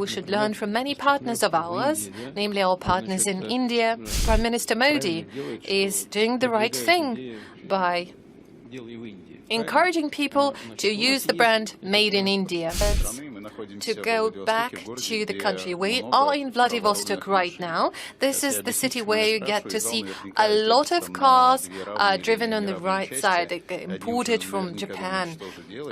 We should learn from many partners of ours, namely our partners in India. Prime Minister Modi is doing the right thing by encouraging people to use the brand Made in India. To go back to the country. We are in Vladivostok right now. This is the city where you get to see a lot of cars driven on the right side, imported from Japan.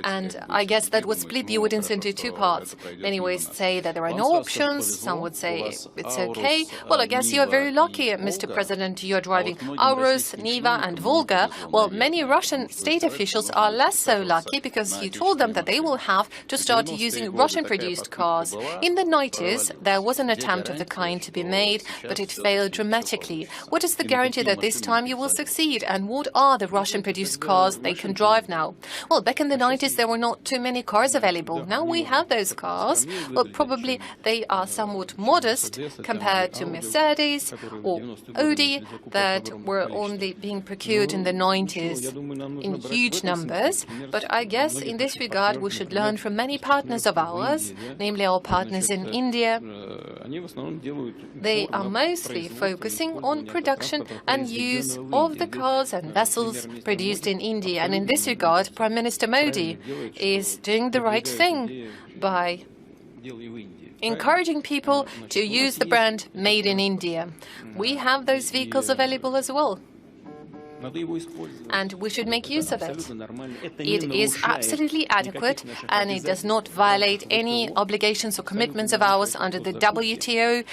And I guess that would split the audience into two parts. Many ways say that there are no options. Some would say it's okay. Well, I guess you are very lucky, Mr. President. You are driving Aurus, Niva and Volga. Well, many Russian state officials are less so lucky because you told them that they will have to start using Russian-produced cars. In the 90s, there was an attempt of the kind to be made, but it failed dramatically. What is the guarantee that this time you will succeed? And what are the Russian-produced cars they can drive now? Well, back in the 90s, there were not too many cars available. Now we have those cars. Well, probably they are somewhat modest compared to Mercedes or Audi that were only being procured in the 90s in huge numbers. But I guess in this regard, we should learn from many partners of ours, namely our partners in India. They are mostly focusing on production and use of the cars and vessels produced in India. And in this regard, Prime Minister Modi is doing the right thing by encouraging people to use the brand Made in India. We have those vehicles available as well, and we should make use of it. It is absolutely adequate, and it does not violate any obligations or commitments of ours under the WTO.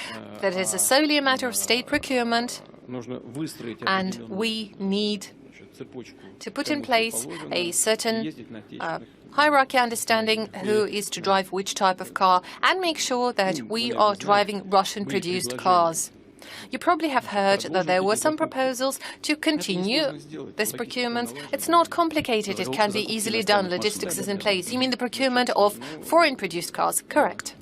That is solely a matter of state procurement, and we need to put in place a certain hierarchy understanding who is to drive which type of car, and make sure that we are driving Russian-produced cars. You probably have heard that there were some proposals to continue this procurement. It's not complicated. It can be easily done. Logistics is in place. You mean the procurement of foreign-produced cars? Correct.